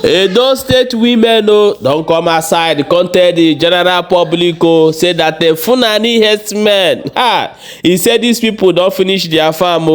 Those state women don't come outside, come tell the general public say that the Fulani herdsmen, he said these people don't finish their farm.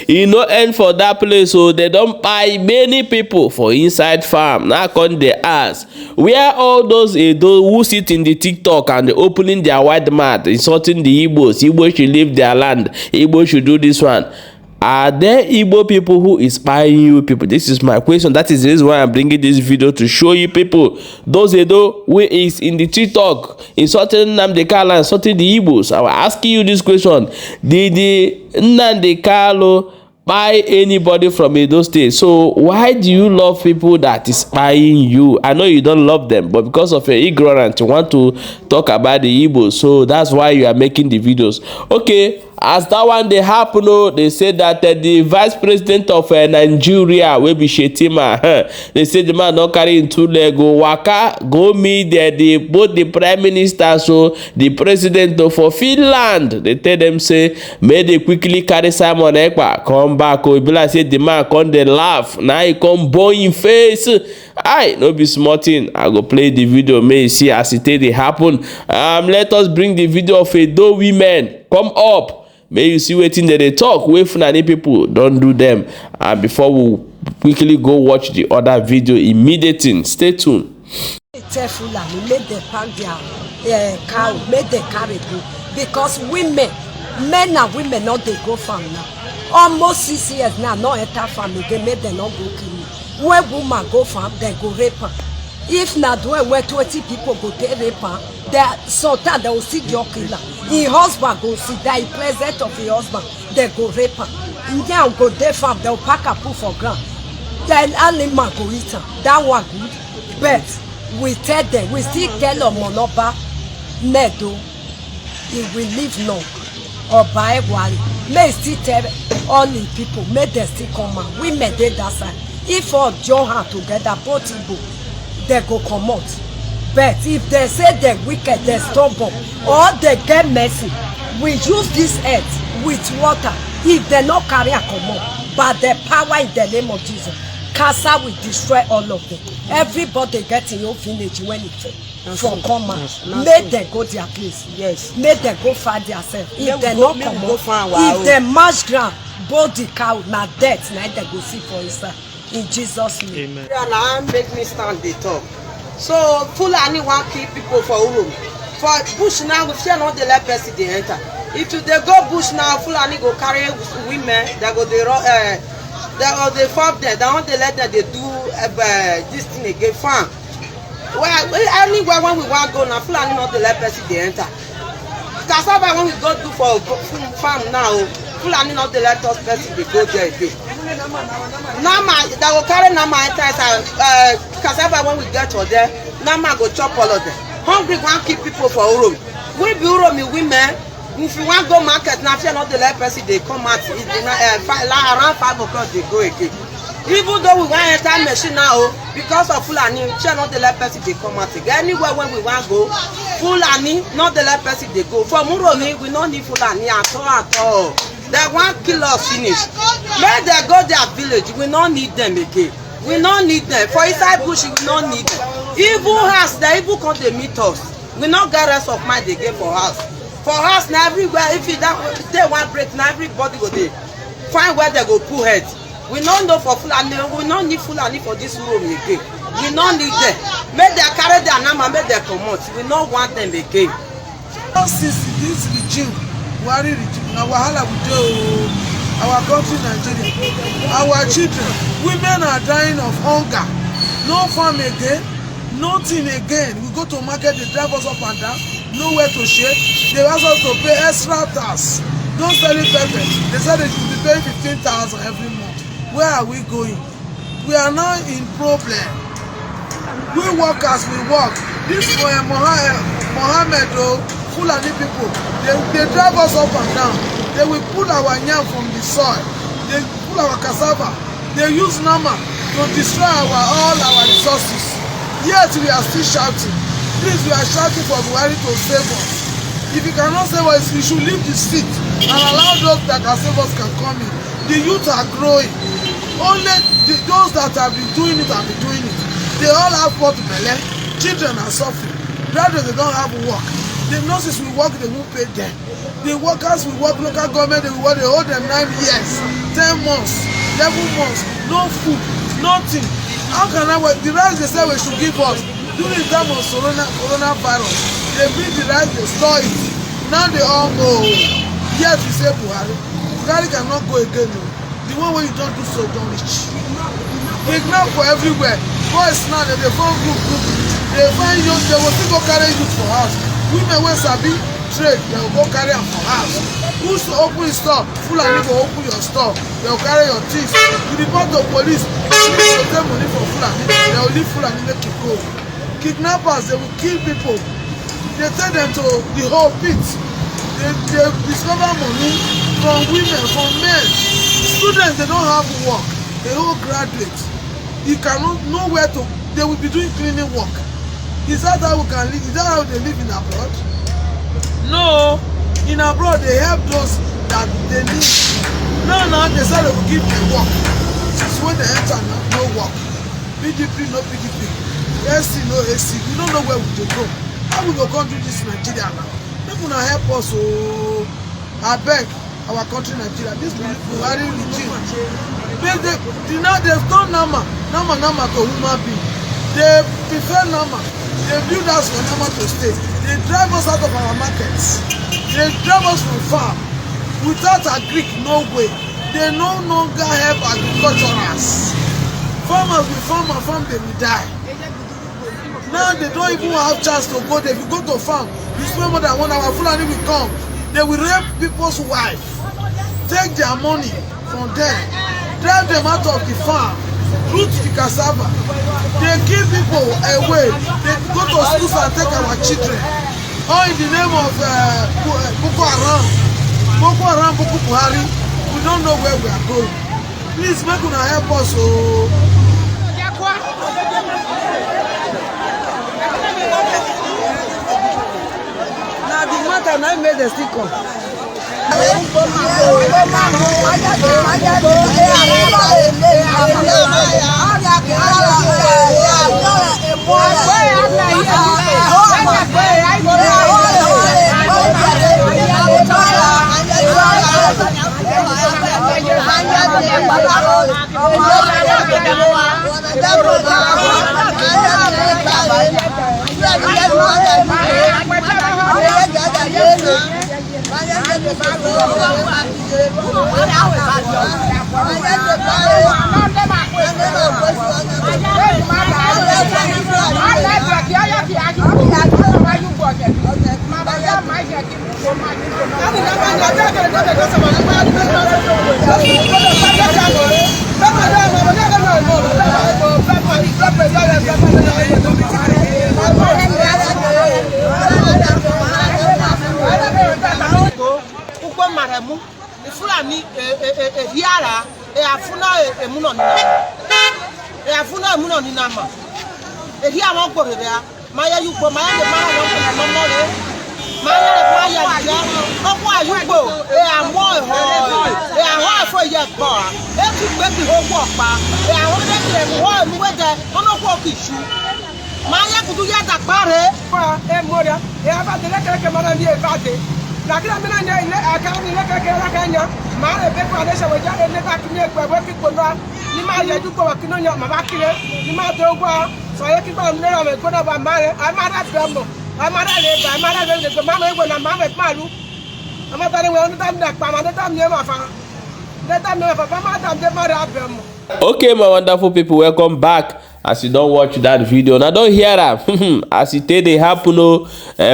He no end for that place, so they don't buy many people for inside farm. Now come they ask, where all those who sit in the TikTok and they opening their wide mouth, insulting the Igbos. Igbos should leave their land. Igbos should do this one. Are there Igbo people who is spying you people? This is my question. That is the reason why I'm bringing this video to show you people. Those Edo who is in the TikTok insulting Nnamdi Kanu, insulting the Igbos. I will ask you this question. Did the Nnamdi Kanu buy anybody from Edo State? So why do you love people that is spying you? I know you don't love them, but because of your ignorance, you want to talk about the Igbos. So that's why you are making the videos. Okay. As that one they happen, they say that the vice president of Nigeria will be Shettima. They say the man not carry into Lego waka go meet both the prime minister, so the president for Finland. They tell them say may they quickly carry Simon Ekpa come back. Or be like say the man come they laugh. Now he come boy in face. I no be smart thing. I go play the video. May you see as it they happen. Let us bring the video of Edo women. Come up. May you see wetin they talk wey Fulani people don't do them. And before we quickly go watch the other video immediately. Stay tuned. Tell Fulani make them pack their cow, make them carry go, because women, men and women not they go farm now. Almost 6 years now, not enter farm again, make them not go kill. When woman go farm, they go rape her. If not where 20 people go take rape her, sometimes they will see your killer. His husband go see that he present of his husband, they go rape her. Now go there farm, they will pack a put for ground. Then animal go eat her. That one good. But we tell them, we still tell them Monoba, Medo, he will live long. Or by Wally. May still tell all the people, may they still come out. We may do that side. If all join hand together, both people, they go come out. But if they say they're wicked, they're stubborn, or they get messy, we use this earth with water. If they not carry a come out, but the power in the name of Jesus, cancer will destroy all of them. Everybody get in your village when it from come out. Make them go their place. Yes. Make them go find themselves. If they not come out, if they march ground, both the cow, now death, now they go see for inside. In Jesus' name. Amen. And make me stand the talk. So Fulani want kill people for Urum. For bush now, we fear not the let person they enter. If they go bush now, Fulani go carry women. They go they farm them. They want to let them they do this thing again farm. Well, anywhere when we want go now, Fulani not the let person they enter. Cassava when we go do for farm now, Fulani not the let us person they go there again. Nama, they will carry Nama enter cassava when we get to there. Nama go chop all of them. Hungry one keep people for Urum. We be Urum women. If you want to go market now, if you're not the last person, they come out around 5 o'clock they go again. Even though we want to enter machine now, because of Fulani, if you're not the last person, they come out again. Anywhere when we want to go, Fulani, not the last person, they go. For Urum, we don't need Fulani at all. They want to kill us finish. May they go their village, we don't need them again. We don't need them. For inside bush, we don't need them. Evil house, the evil come to meet us. We not get rest of mind again for us. For us now everywhere, if you don't they want break, now everybody go there. Find where they go pull head. We don't know for Fulani, we don't need Fulani for this room again. We don't need them. May they carry their number, may they come out. We don't want them again. Since this regime, Buhari regime, now wahala we do our country Nigeria, our children, women are dying of hunger. No farm again, nothing again. We go to market, they drive us up and down, nowhere to share. They ask us to pay extra tax. Don't sell it perfect. They said they should be paying 15,000 every month. Where are we going? We are now in problem. We work as we work. This Mohammed, Fulani people, they drive us up and down. They will pull our yam from the soil. They pull our cassava. They use Nama to destroy all our resources. Yet we are still shouting. Please, we are shouting for Buhari to save us. If you cannot save us, we should leave the seat and allow those that can save us can come in. The youth are growing. Only those that have been doing it have been doing it. They all have pot belle. Children are suffering. Graduates, they don't have work. The nurses will work, they won't pay them. The workers will work, local government, they will work, they hold them 9 years, 10 months, 11 months, no food, nothing. How can I work? The rice they say we should give us during the time of coronavirus, they bring the rice, they store it. Now they all go. Yes, we say Buhari. Buhari cannot go again. No. The one where you don't do so, don't reach. Kidnap for everywhere. Boys now, they form group. They find you, they will still go carry you for house. Women wey sabi trade, they will go carry am for house. Who to open his store? Fulani go open your store. They will carry your things. You report to police. Police go take money for Fulani. They will leave Fulani make it go. Kidnappers, they will kill people. They take them to the whole pit. They discover money from women, from men. Students, they don't have work. They all graduate. You cannot know where to. They will be doing cleaning work. Is that how we can live? Is that how they live in abroad? No. In abroad, they help those that they need. Now, they say they will give them work. Since when they enter now, no work. PDP, no PDP. AC, no AC. We don't know where we will go. How we go come to this Nigeria now? People now help us. Oh, I beg our country, Nigeria. This Buhari regime. Now they've done Nama to human being. They prefer Nama. They build us for Nama to stay. They drive us out of our markets. They drive us from farm. Without a Greek, no way. They no longer help agriculturers. Farmers will farm, they will die. Now they don't even have chance to go there. If you go to farm, you spend more than 1 hour, Fulani will come. They will rape people's wife. Take their money from them. Drive them out of the farm. Root the cassava. They give people away. They go to schools and take our children. All in the name of Boko Haram. Boko Haram, Boko Buhari. We don't know where we are going. Please make una help us. Oh. Now the matter now made the stick come. Fulani hiara afuna emuno ni nama ehi awon gbo bebe a maya yupo maya le mara won ko mo mo re maya le kwa ya ya opo ayugbo amo aho afo ye gbo e tu gbe bi ho gbo pa awon de ti mo mi wede ono ko kishu maya kudu ya da pare pa moria aba de lekere mara ni e bade la kila mina ni ile aka ni lekere la kanya mara be kwa de se we ja le ta kini egbe ki pono ni ma yeju ko wa kino yan ma ba kire ni ma to gwa so ye ki ba mi le me ko da ba mare a ma da demo a ma da le ba ma da le ko ma me go na ma me palu a ma ta ni we on ta mi da pa ma da ta mi e ma fa da ta mi fa ma da de ma da demo. Okay, my wonderful people, welcome back. As you don't watch that video, now don't hear am as it dey happen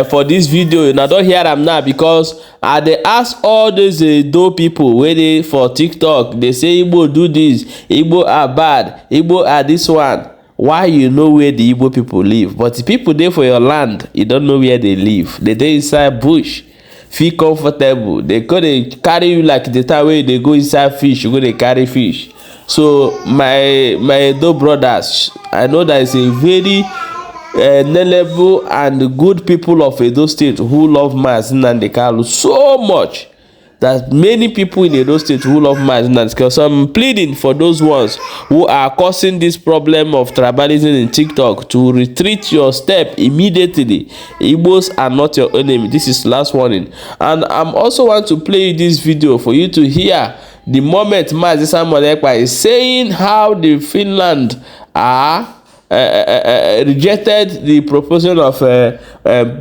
for this video. Now don't hear am now because I dey ask all those dope people wey dey for TikTok. They say Igbo do this, Igbo are bad, Igbo are this one. Why you know where the Igbo people live, but the people dey for your land, you don't know where they live. They dey inside bush, feel comfortable. They go dey carry you like the time wey they go inside fish, you go dey carry fish. So my dope brothers, I know that is a very knowledgeable and good people of Edo State who love Mazi Nnamdi Kanu so much. that many people in Edo State who love marginals, because I'm pleading for those ones who are causing this problem of tribalism in TikTok to retreat your step immediately. Igbos are not your enemy. This is last warning. And I'm also want to play this video for you to hear the moment Mazi Samuel Ekpa is saying how the Finland are rejected the proposal of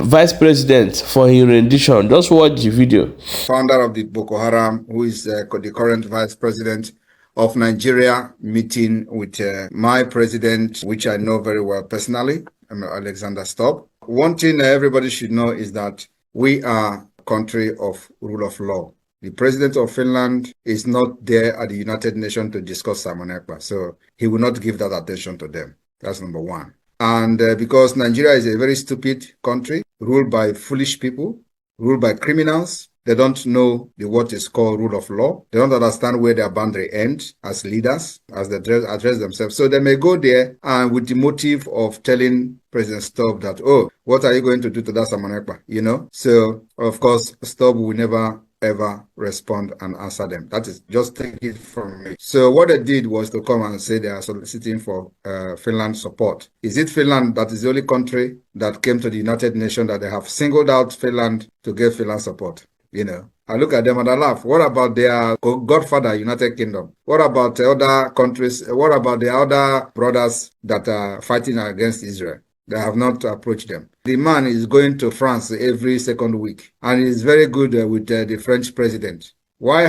vice president for his rendition. Just watch the video. Founder of the Boko Haram, who is the current vice president of Nigeria, meeting with my president, which I know very well personally, Alexander Stubb. One thing everybody should know is that we are a country of rule of law. The president of Finland is not there at the United Nations to discuss Simon Ekpa, so he will not give that attention to them. That's number one. And because Nigeria is a very stupid country, ruled by foolish people, ruled by criminals, they don't know what is called rule of law. They don't understand where their boundary ends as leaders, as they address themselves. So they may go there and with the motive of telling President Stubb that, oh, what are you going to do to that Simon Ekpa? You know? So, of course, Stubb will never ever respond and answer them. That is, just take it from me. So what they did was to come and say they are soliciting for Finland support. Is it Finland that is the only country that came to the United Nations that they have singled out Finland to give Finland support? You know, I look at them and I laugh. What about their godfather, United Kingdom? What about the other countries? What about the other brothers that are fighting against Israel? They have not approached them. The man is going to France every second week, and he's very good with the French president. Why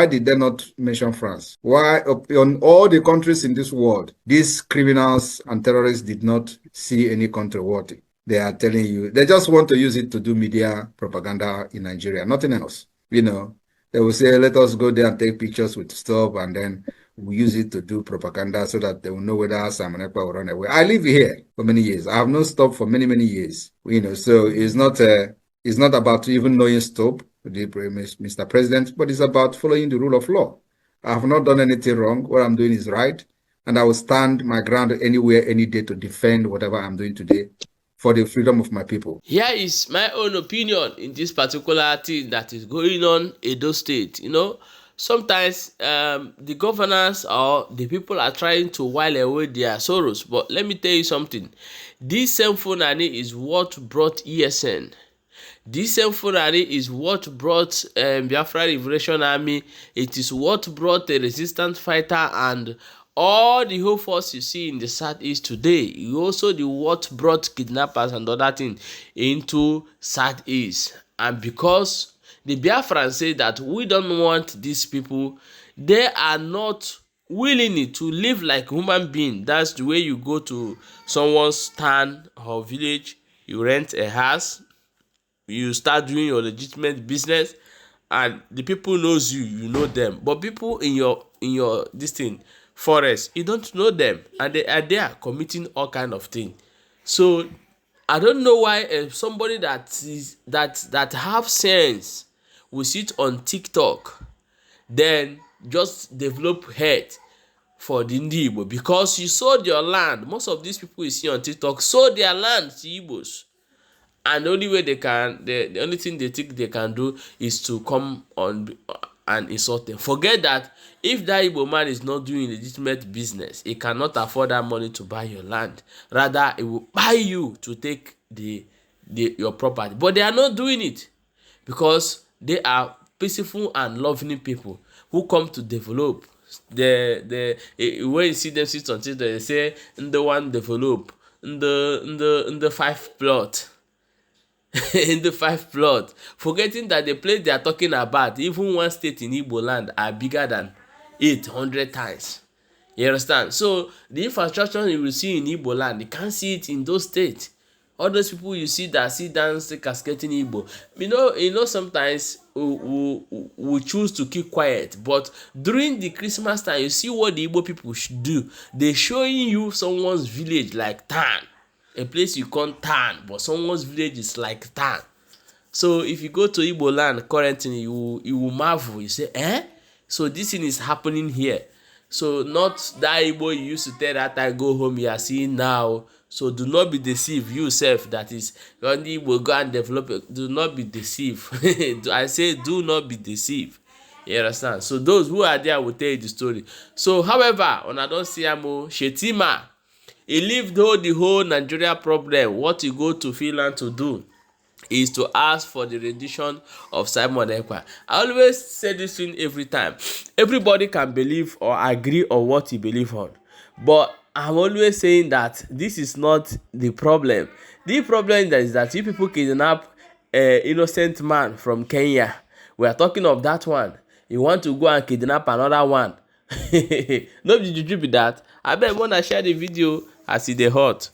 did they not mention France? Why on all the countries in this world, these criminals and terrorists did not see any country worthy? They are telling you, they just want to use it to do media propaganda in Nigeria, nothing else. You know, they will say, let us go there and take pictures with Stubb, and then we use it to do propaganda so that they will know whether Simon Ekpa will run away. I live here for many years. I have known Stubb for many, many years. You know, so it's not about even knowing Stubb, Mr. President, but it's about following the rule of law. I have not done anything wrong. What I'm doing is right, and I will stand my ground anywhere, any day to defend whatever I'm doing today for the freedom of my people. Here is my own opinion in this particular thing that is going on in Edo State. You know, sometimes the governors or the people are trying to while away their sorrows. But let me tell you something. This same Fulani is what brought ESN. This same Fulani is what brought Biafra Liberation Army. It is what brought the resistance fighter and all the whole force you see in the southeast today. You also the what brought kidnappers and other things into southeast. And because the Biafrans say that we don't want these people, they are not willing to live like human beings. That's the way you go to someone's town or village, you rent a house, you start doing your legitimate business, and the people knows you, you know them. But people in your this thing forest, you don't know them, and they are there committing all kind of things. So I don't know why somebody that have sense will sit on TikTok, then just develop hate for the Igbo, because you sold your land. Most of these people you see on TikTok sold their land to Igbos, and the only way they can, the only thing they think they can do is to come on and insult them. Forget that. If that Igbo man is not doing legitimate business, he cannot afford that money to buy your land. Rather, he will buy you to take your property. But they are not doing it because they are peaceful and loving people who come to develop. When you see them sit on Twitter, they say, "The one develop, in the 5 plot." In the 5 plot, forgetting that the place they are talking about, even one state in Igbo land, are bigger than 800 times. You understand? So the infrastructure you will see in Igbo land, you can't see it in those states. All those people you see that sit down cascading Igbo, you know sometimes we choose to keep quiet, but during the Christmas time, you see what the Igbo people should do. They showing you someone's village like town. A place you call town, but someone's village is like town. So if you go to Igbo land currently, you will marvel. You say, eh? So this thing is happening here. So not that Igbo you used to tell that time go home you are seeing now. So do not be deceived yourself, that is only Igbo go and develop it. Do not be deceived. I say do not be deceived. You understand? So those who are there will tell you the story. So however, when I don't see Shettima, he leave the whole Nigeria problem. What he go to Finland to do is to ask for the rendition of Simon Ekpa. I always say this thing every time. Everybody can believe or agree on what he believe on, but I'm always saying that this is not the problem. The problem is that you people kidnap innocent man from Kenya. We are talking of that one. You want to go and kidnap another one. No be juju be that. Abeg wanna share the video as e dey hot.